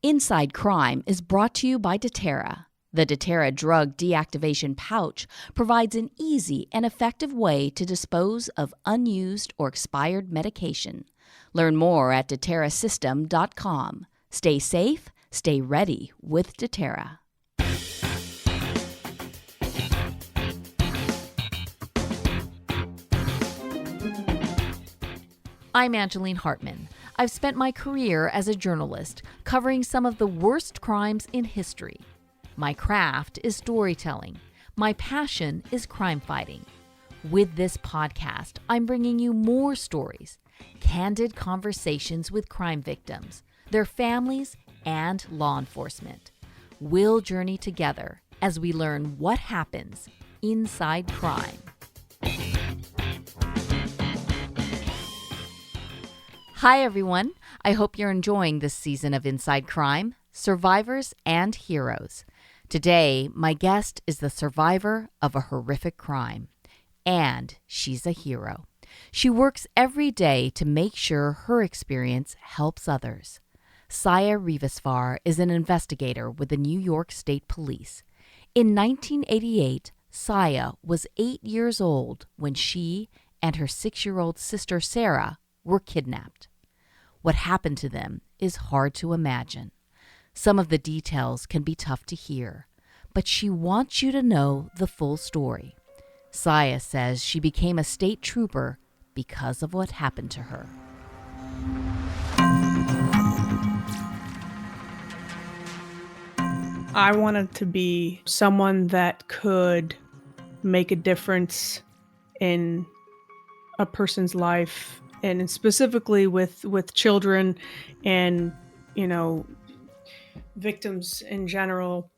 Inside Crime is brought to you by doTERRA. The doTERRA drug deactivation pouch provides an easy and effective way to dispose of unused or expired medication. Learn more at doterrasystem.com. Stay safe, stay ready with doTERRA. I'm Angeline Hartman. I've spent my career as a journalist covering some of the worst crimes in history. My craft is storytelling. My passion is crime fighting. With this podcast, I'm bringing you more stories, candid conversations with crime victims, their families, and law enforcement. We'll journey together as we learn what happens inside crime. Hi, everyone. I hope you're enjoying this season of Inside Crime, Survivors and Heroes. Today, my guest is the survivor of a horrific crime, and she's a hero. She works every day to make sure her experience helps others. Sayeh Rivazfar is an investigator with the New York State Police. In 1988, Sayeh was 8 years old when she and her 6-year-old sister Sara were kidnapped. What happened to them is hard to imagine. Some of the details can be tough to hear, but she wants you to know the full story. Sayeh says she became a state trooper because of what happened to her. I wanted to be someone that could make a difference in a person's life, and specifically with children and, victims in general,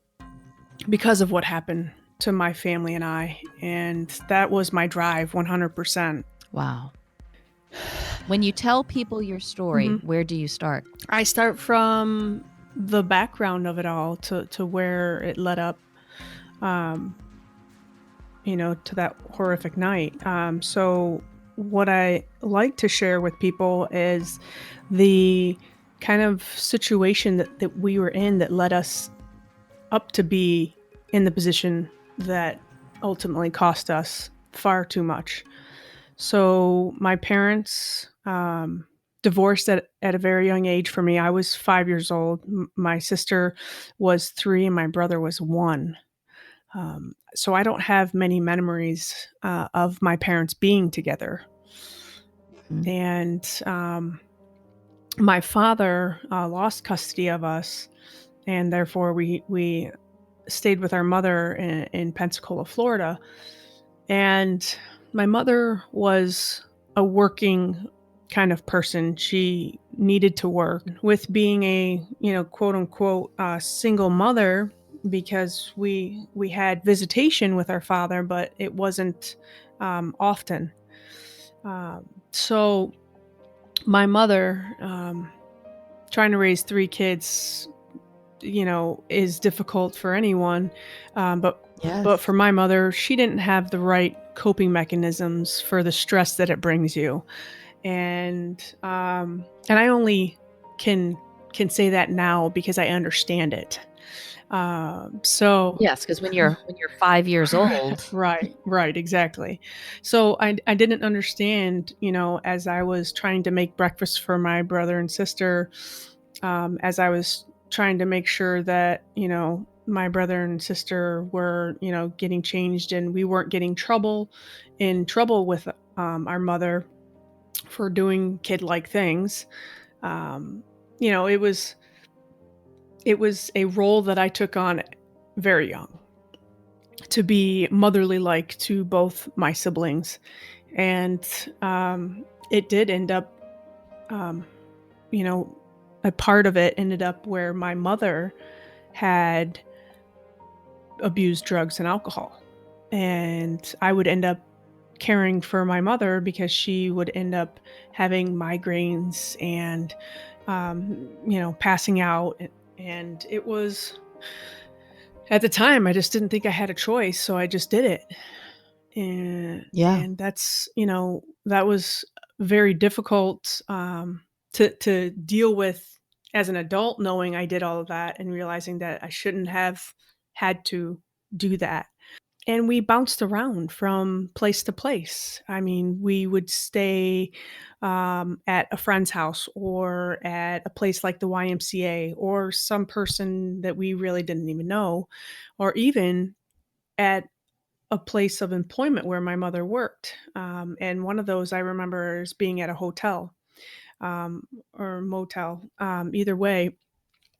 because of what happened to my family and I. And that was my drive, 100%. Wow. When you tell people your story, where do you start? I start from the background of it all to where it led up, to that horrific night. So what I like to share with people is the kind of situation that we were in that led us up to be in the position that ultimately cost us far too much. So my parents divorced at a very young age for me. I was 5 years old. My sister was 3 and my brother was 1. So I don't have many memories of my parents being together. And my father lost custody of us, and therefore we stayed with our mother in Pensacola, Florida. And my mother was a working kind of person. She needed to work. With being a, quote unquote, single mother, because we had visitation with our father, but it wasn't often. So my mother, trying to raise 3 kids, is difficult for anyone. But for my mother, she didn't have the right coping mechanisms for the stress that it brings you. And I only can say that now because I understand it. So yes, because when you're 5 years old, right, exactly. So I didn't understand, as I was trying to make breakfast for my brother and sister, as I was trying to make sure that, my brother and sister were, getting changed and we weren't getting in trouble with our mother for doing kid-like things. It was a role that I took on very young, to be motherly like to both my siblings. And it did end up, a part of it ended up where my mother had abused drugs and alcohol. And I would end up caring for my mother because she would end up having migraines and, passing out. And it was, at the time, I just didn't think I had a choice. So I just did it. And that's, that was very difficult to deal with as an adult, knowing I did all of that and realizing that I shouldn't have had to do that. And we bounced around from place to place. I mean, we would stay at a friend's house or at a place like the YMCA or some person that we really didn't even know, or even at a place of employment where my mother worked. And one of those I remember is being at a hotel or motel. Either way,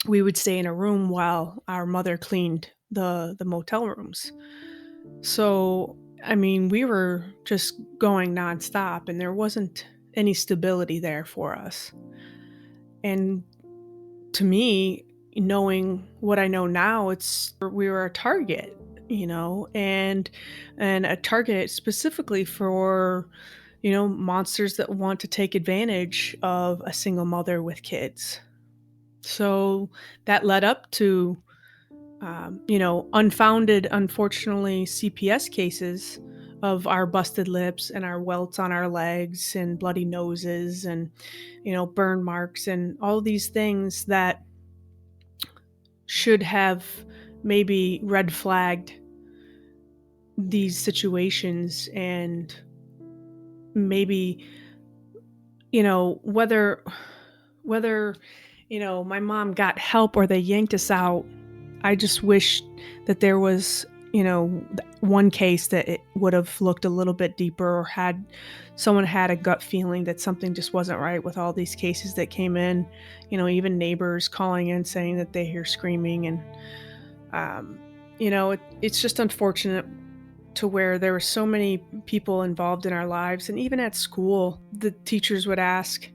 we would stay in a room while our mother cleaned the motel rooms. So, I mean, we were just going nonstop, and there wasn't any stability there for us. And to me, knowing what I know now, it's we were a target, and a target specifically for monsters that want to take advantage of a single mother with kids. So that led up to unfounded, unfortunately, CPS cases of our busted lips and our welts on our legs and bloody noses and, burn marks and all these things that should have maybe red flagged these situations. And maybe, whether my mom got help or they yanked us out, I just wish that there was, one case that it would have looked a little bit deeper, or had someone had a gut feeling that something just wasn't right with all these cases that came in, even neighbors calling in saying that they hear screaming. And, it's just unfortunate to where there were so many people involved in our lives. And even at school, the teachers would ask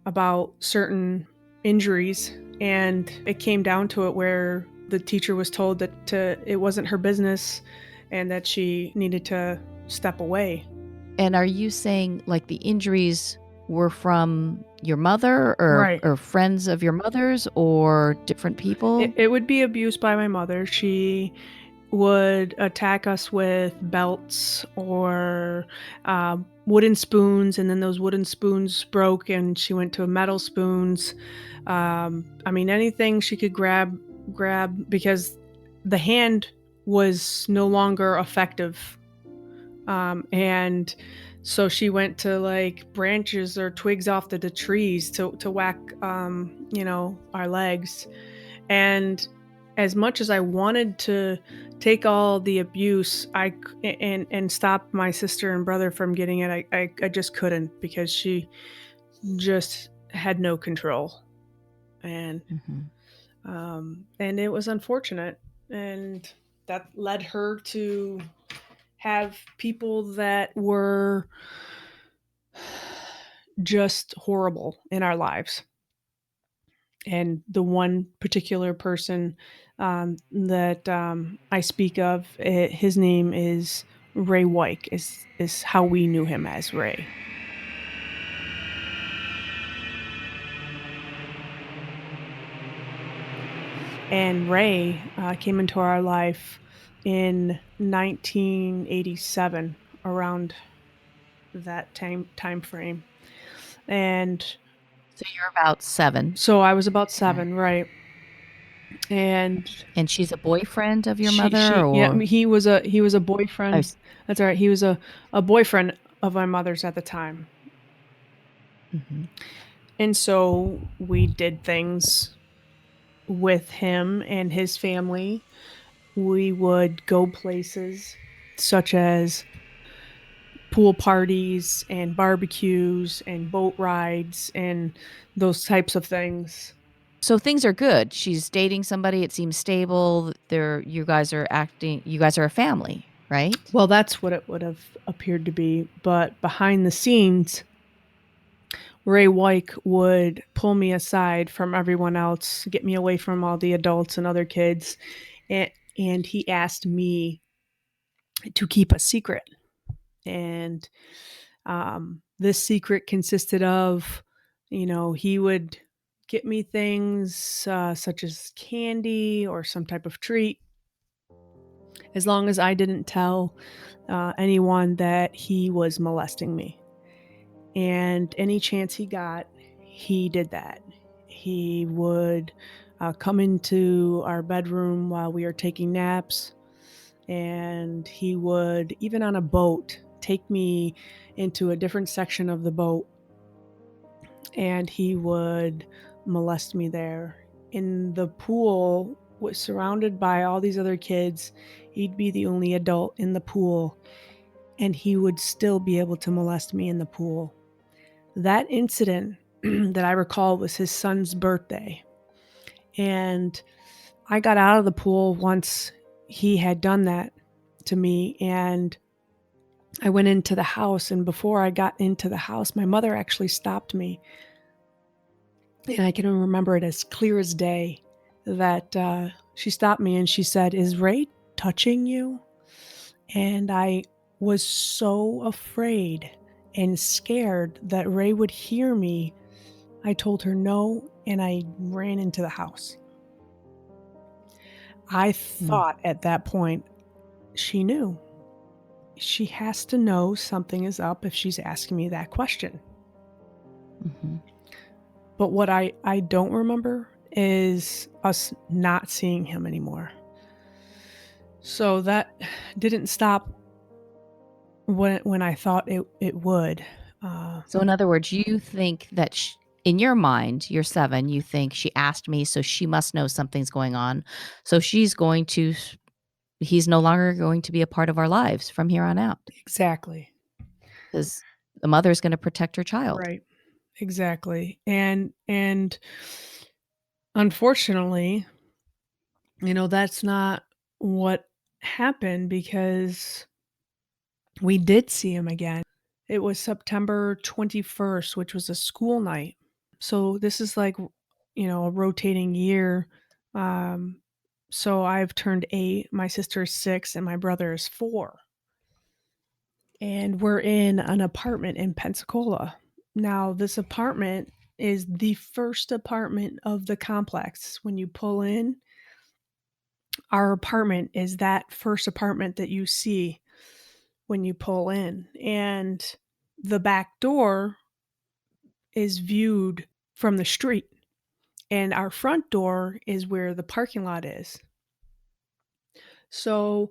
about certain injuries, and it came down to it where the teacher was told that it wasn't her business and that she needed to step away. And are you saying like the injuries were from your mother Right. or friends of your mother's or different people? It would be abuse by my mother. She would attack us with belts or wooden spoons, and then those wooden spoons broke and she went to metal spoons. I mean, anything she could grab, because the hand was no longer effective. And so she went to like branches or twigs off the trees to whack, our legs. And as much as I wanted to take all the abuse, and stop my sister and brother from getting it, I just couldn't, because she just had no control. And and it was unfortunate, and that led her to have people that were just horrible in our lives. And the one particular person that I speak of, his name is Ray Wyke, is how we knew him, as Ray. And Ray came into our life in 1987, around that time frame. And So you're about 7. so I was about 7, right? And she's a boyfriend of your she mother, yeah, or he was a I boyfriend. was, That's all right. He was a boyfriend of my mother's at the time. And so we did things with him and his family. We would go places such as pool parties and barbecues and boat rides and those types of things. so things are good. She's dating somebody. It seems stable. You guys are a family, right? Well, that's what it would have appeared to be. But behind the scenes, Ray Wyke would pull me aside from everyone else, get me away from all the adults and other kids. And he asked me to keep a secret. And this secret consisted of, he would get me things such as candy or some type of treat, as long as I didn't tell anyone that he was molesting me. And any chance he got, he did that. He would come into our bedroom while we were taking naps, and he would, even on a boat, take me into a different section of the boat, and he would molest me there. In the pool, was surrounded by all these other kids. He'd be the only adult in the pool, and he would still be able to molest me in the pool. That incident that I recall was his son's birthday. And I got out of the pool once he had done that to me, and I went into the house. And before I got into the house, my mother actually stopped me. And I can remember it as clear as day that she stopped me and she said, "Is Ray touching you?" And I was so afraid and scared that Ray would hear me. I told her no, and I ran into the house. I Mm. thought at that point she knew. She has to know something is up if she's asking me that question. Mm-hmm. But what I don't remember is us not seeing him anymore. So that didn't stop when I thought it would. So, in other words, you think that in your mind, you're 7, you think she asked me, so she must know something's going on. So, he's no longer going to be a part of our lives from here on out Exactly. because the mother's going to protect her child. Right. Exactly. And unfortunately, that's not what happened, because we did see him again. It was September 21st, which was a school night. So this is like, a rotating year. Um, so I've turned 8, my sister's 6, and my brother is 4. And we're in an apartment in Pensacola. Now, this apartment is the first apartment of the complex. When you pull in, our apartment is that first apartment that you see when you pull in. And the back door is viewed from the street, and our front door is where the parking lot is. So,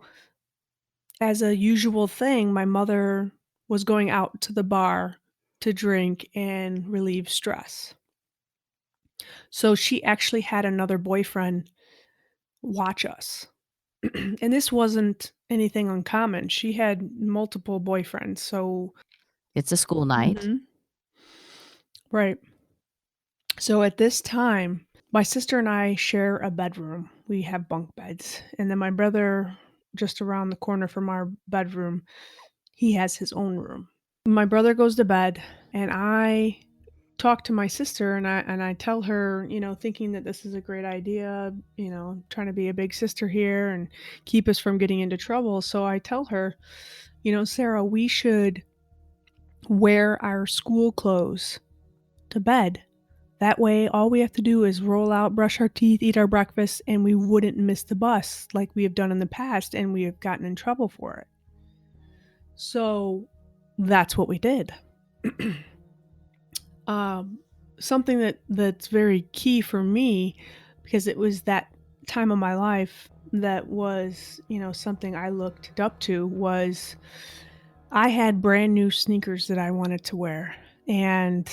as a usual thing, my mother was going out to the bar to drink and relieve stress. So, she actually had another boyfriend watch us. And this wasn't anything uncommon. She had multiple boyfriends. So, It's a school night. mhm, right. So at this time, my sister and I share a bedroom. We have bunk beds. And then my brother, just around the corner from our bedroom, he has his own room. My brother goes to bed, and I talk to my sister, and I tell her, thinking that this is a great idea, trying to be a big sister here and keep us from getting into trouble. So I tell her, "Sarah, we should wear our school clothes to bed. That way, all we have to do is roll out, brush our teeth, eat our breakfast, and we wouldn't miss the bus like we have done in the past, and we have gotten in trouble for it." So that's what we did. um, Something that's very key for me, because it was that time of my life that was, something I looked up to, was I had brand new sneakers that I wanted to wear. And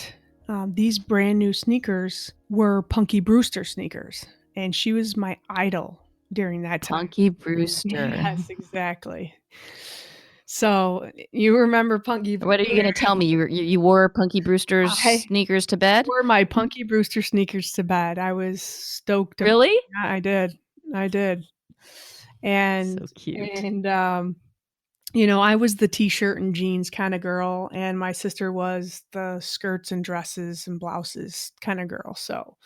these brand new sneakers were Punky Brewster sneakers. And she was my idol during that time. Punky Brewster. Yes, exactly. So you remember Punky What are you going to Brewster? tell me? You wore Punky Brewster's I sneakers to bed? wore my Punky Brewster sneakers to bed. I was stoked about Really? that. I did. I did. And So cute. and I was the t-shirt and jeans kind of girl, and my sister was the skirts and dresses and blouses kind of girl. So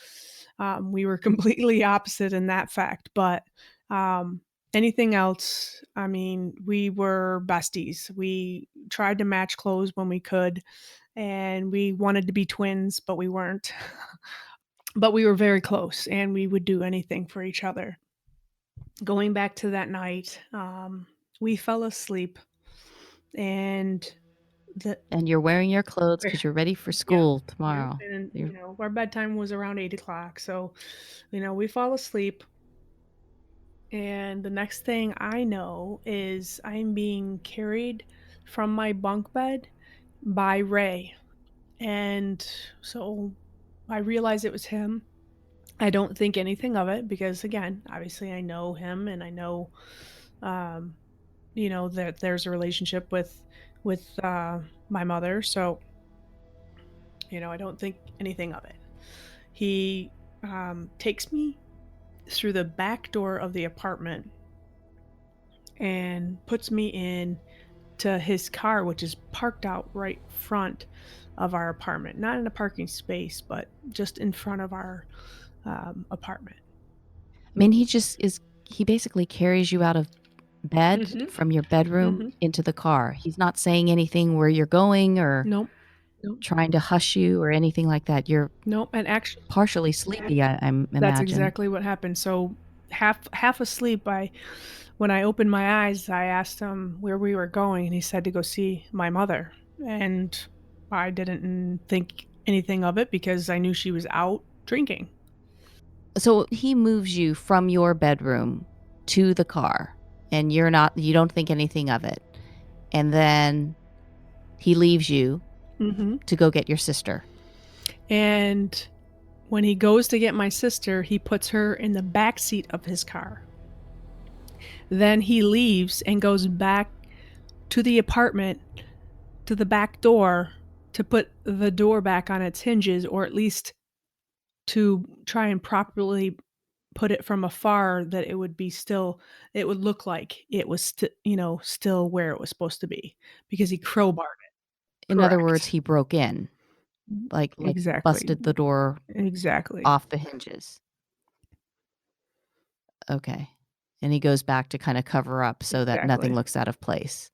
we were completely opposite in that fact. But um, anything else, I mean, we were besties. We tried to match clothes when we could, and we wanted to be twins, but we weren't. But we were very close, and we would do anything for each other. Going back to that night, we fell asleep, and The And you're wearing your clothes because you're ready for yeah, school yeah, tomorrow. and, You're our bedtime was around 8 o'clock, so, we fall asleep, and the next thing I know is I'm being carried from my bunk bed by Ray, and so I realize it was him. I don't think anything of it because, again, obviously I know him and I know, um, that there's a relationship with my mother, so, I don't think anything of it. He, takes me through the back door of the apartment and puts me in to his car, which is parked out right front of our apartment. Not in a parking space, but just in front of our, apartment. I mean, he basically carries you out of bed Mhm, from your bedroom mhm. into the car. He's not saying anything where you're going or Nope, nope, trying to hush you or anything like that. You're nope, and actually partially sleepy, I'm that's imagine. exactly what happened. So, half asleep, when I opened my eyes, I asked him where we were going, and he said to go see my mother, and I didn't think anything of it because I knew she was out drinking. So he moves you from your bedroom to the car and you don't think anything of it. And then he leaves you Mhm. to go get your sister. And when he goes to get my sister, he puts her in the back seat of his car. Then he leaves and goes back to the apartment, to the back door, to put the door back on its hinges, or at least to try and properly put it from afar that it would look like it was still where it was supposed to be because he crowbarred it. In other words, Correct. he broke in, like Exactly. busted the door Exactly. off the hinges. Okay. And he goes back to kind of cover up so that nothing Exactly. looks out of place.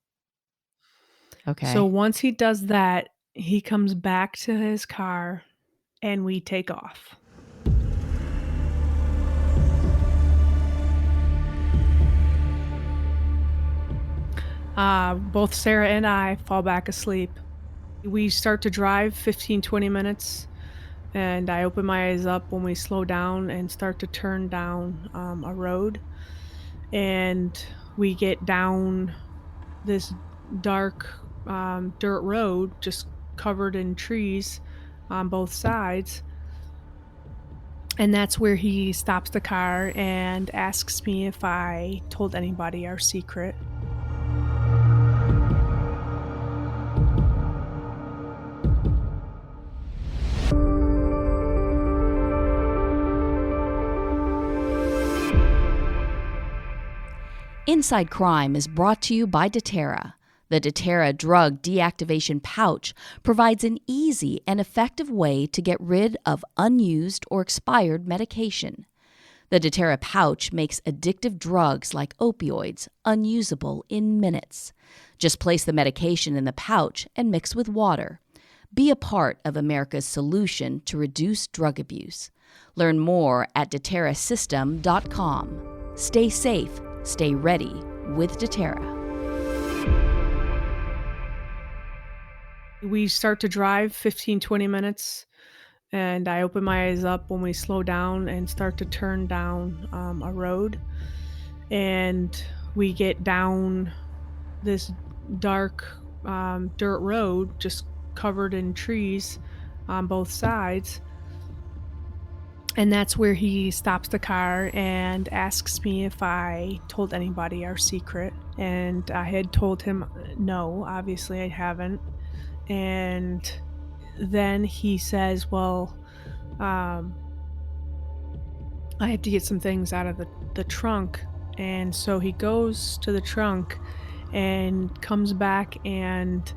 So Okay. once he does that, he comes back to his car and we take off. Both Sarah and I fall back asleep. We start to drive 15, 20 minutes, and I open my eyes up when we slow down and start to turn down a road. And we get down this dark dirt road just covered in trees on both sides. And that's where he stops the car and asks me if I told anybody our secret. Inside Crime is brought to you by doTERRA. The doTERRA drug deactivation pouch provides an easy and effective way to get rid of unused or expired medication. The doTERRA pouch makes addictive drugs like opioids unusable in minutes. Just place the medication in the pouch and mix with water. Be a part of America's solution to reduce drug abuse. Learn more at doterrasystem.com. Stay safe, stay ready with doTERRA. We start to drive 15, 20 minutes, and I open my eyes up when we slow down and start to turn down a road. And we get down this dark dirt road just covered in trees on both sides. And that's where he stops the car and asks me if I told anybody our secret. And I had told him no, obviously I haven't. And then he says, well, um, I have to get some things out of the trunk. And so he goes to the trunk and comes back and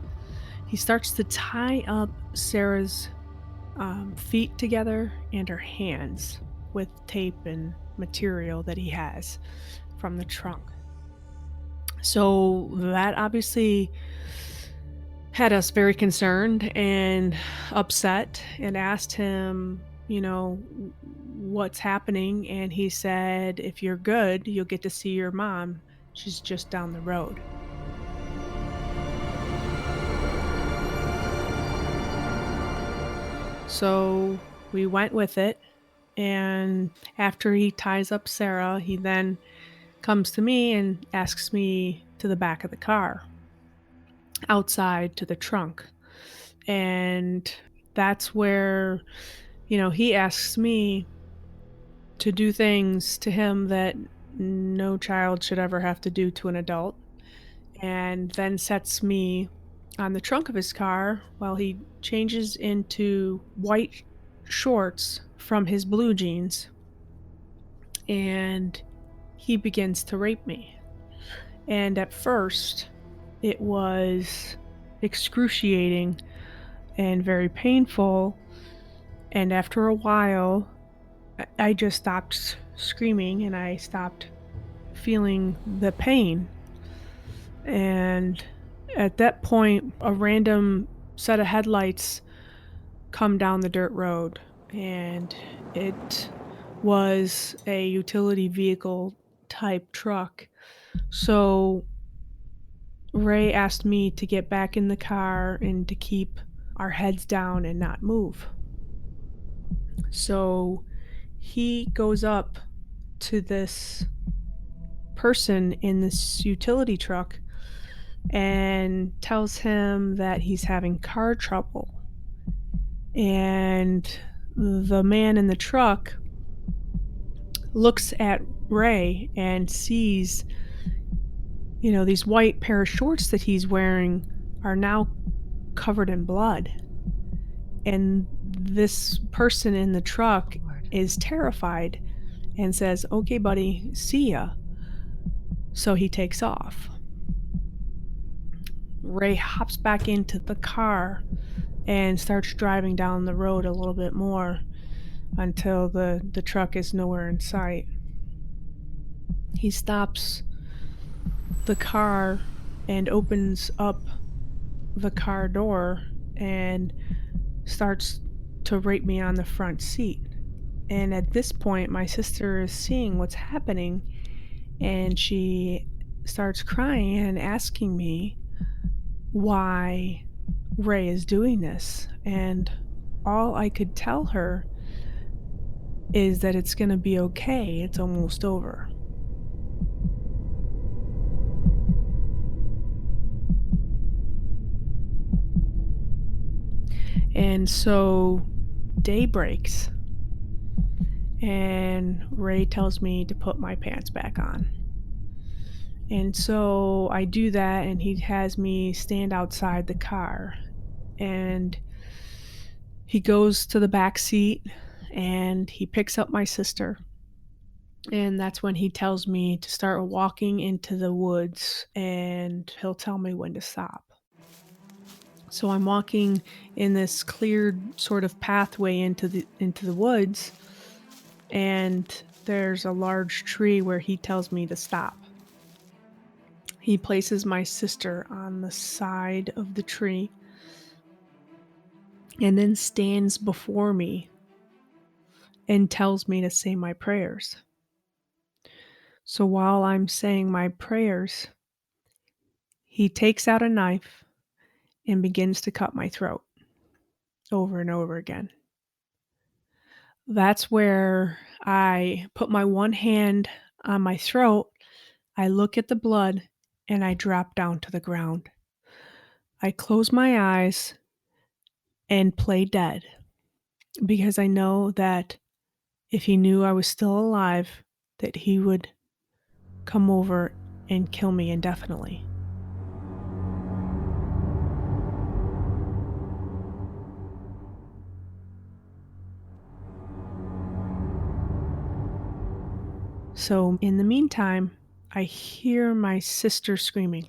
he starts to tie up Sarah's feet together and her hands with tape and material that he has from the trunk. So that obviously had us very concerned and upset and asked him, what's happening. And he said, if you're good, you'll get to see your mom. She's just down the road. So we went with it. And after he ties up Sara, he then comes to me and asks me to the back of the car, outside to the trunk. And that's where, he asks me to do things to him that no child should ever have to do to an adult, and then sets me on the trunk of his car while he changes into white shorts from his blue jeans, and he begins to rape me. And at first, it was excruciating and very painful. And after a while, I just stopped screaming and I stopped feeling the pain. And at that point, a random set of headlights come down the dirt road, and it was a utility vehicle type truck. So Ray asked me to get back in the car and to keep our heads down and not move. So he goes up to this person in this utility truck and tells him that he's having car trouble. And the man in the truck looks at Ray and sees, these white pair of shorts that he's wearing are now covered in blood. And this person in the truck is terrified and says, "Okay, buddy, see ya." So he takes off. Ray hops back into the car and starts driving down the road a little bit more until the truck is nowhere in sight. He stops the car and opens up the car door and starts to rape me on the front seat. And at this point, my sister is seeing what's happening, and she starts crying and asking me why Ray is doing this. And all I could tell her is that it's going to be okay. It's almost over. And so day breaks, and Ray tells me to put my pants back on. And so I do that, and he has me stand outside the car. And he goes to the back seat and he picks up my sister. And that's when he tells me to start walking into the woods, and he'll tell me when to stop. So I'm walking in this cleared sort of pathway into the woods, and there's a large tree where he tells me to stop. He places my sister on the side of the tree and then stands before me and tells me to say my prayers. So while I'm saying my prayers, he takes out a knife and begins to cut my throat over and over again. That's where I put my one hand on my throat, I look at the blood, and I drop down to the ground. I close my eyes and play dead, because I know that if he knew I was still alive, that he would come over and kill me indefinitely. So in the meantime, I hear my sister screaming,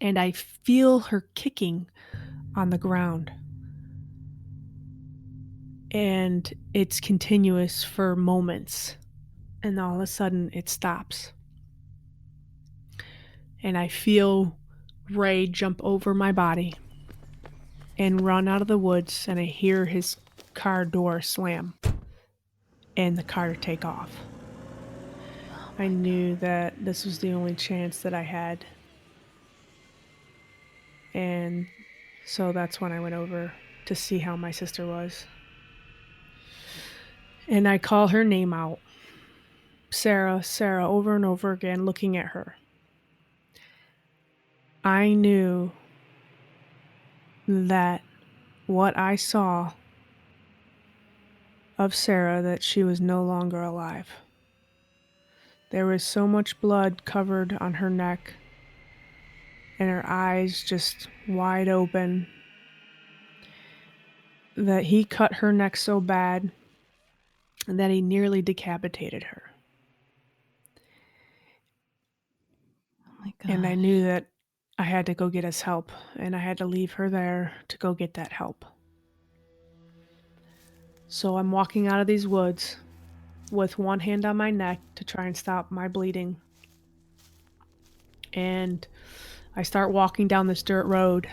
and I feel her kicking on the ground. And it's continuous for moments, and all of a sudden it stops. And I feel Ray jump over my body and run out of the woods, and I hear his car door slam and the car take off. I knew that this was the only chance that I had. And so that's when I went over to see how my sister was. And I call her name out. Sara, Sara, over and over again, looking at her. I knew that what I saw of Sara, that she was no longer alive. There was so much blood covered on her neck, and her eyes just wide open, that he cut her neck so bad that he nearly decapitated her. Oh my God. And I knew that I had to go get his help, and I had to leave her there to go get that help. So I'm walking out of these woods with one hand on my neck to try and stop my bleeding. And I start walking down this dirt road,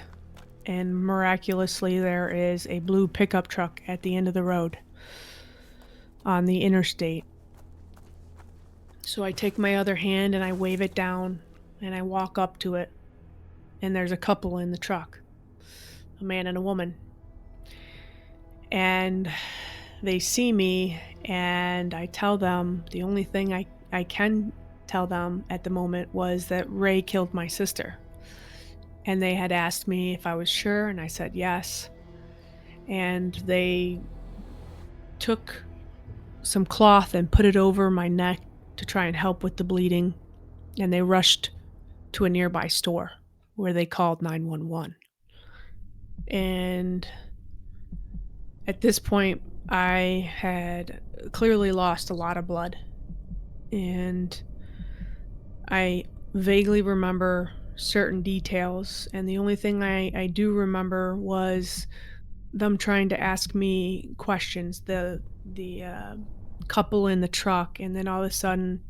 and miraculously there is a blue pickup truck at the end of the road on the interstate. So I take my other hand and I wave it down, and I walk up to it, and there's a couple in the truck, a man and a woman. And they see me, and I tell them, the only thing I can tell them at the moment was that Ray killed my sister. And they had asked me if I was sure, and I said yes. And they took some cloth and put it over my neck to try and help with the bleeding. And they rushed to a nearby store where they called 911. And at this point, I had clearly lost a lot of blood. And I vaguely remember certain details. And the only thing I do remember was them trying to ask me questions. The couple in the truck, and then all of a sudden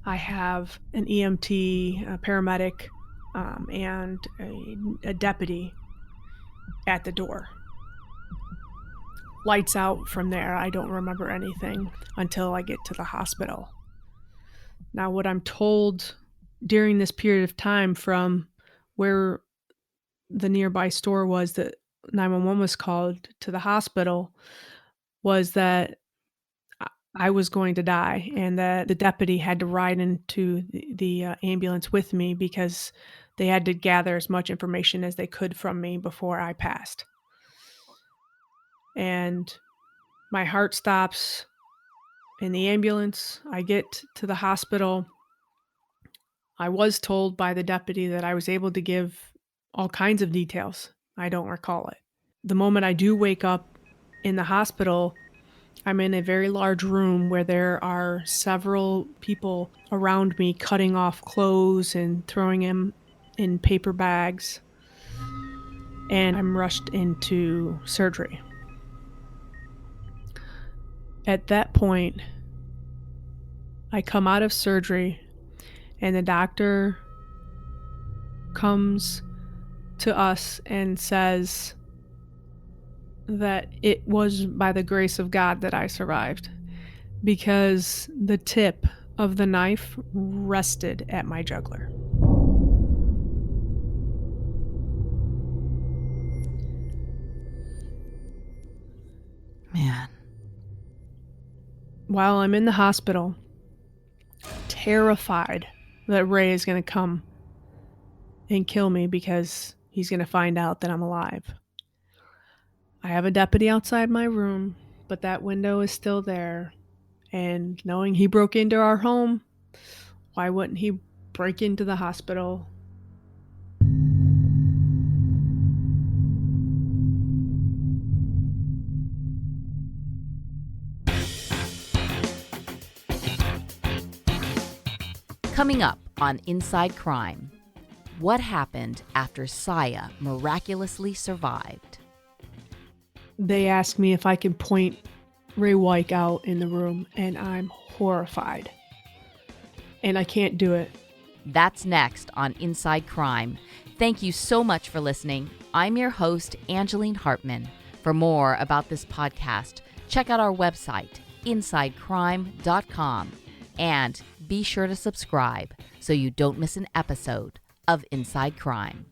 I have an EMT, a paramedic, and a deputy at the door. Lights out from there. I don't remember anything until I get to the hospital. Now, what I'm told during this period of time from where the nearby store was that 911 was called to the hospital was that I was going to die, and that the deputy had to ride into the ambulance with me because they had to gather as much information as they could from me before I passed. And my heart stops in the ambulance. I get to the hospital. I was told by the deputy that I was able to give all kinds of details. I don't recall it. The moment I do wake up in the hospital, I'm in a very large room where there are several people around me cutting off clothes and throwing them in paper bags. And I'm rushed into surgery. At that point, I come out of surgery, and the doctor comes to us and says that it was by the grace of God that I survived, because the tip of the knife rested at my jugular. Man. While I'm in the hospital, terrified that Ray is going to come and kill me because he's going to find out that I'm alive, I have a deputy outside my room, but that window is still there. And knowing he broke into our home, why wouldn't he break into the hospital? Coming up on Inside Crime, what happened after Sayeh miraculously survived? They asked me if I could point Ray White out in the room, and I'm horrified. And I can't do it. That's next on Inside Crime. Thank you so much for listening. I'm your host, Angeline Hartman. For more about this podcast, check out our website, insidecrime.com, and be sure to subscribe so you don't miss an episode of Inside Crime.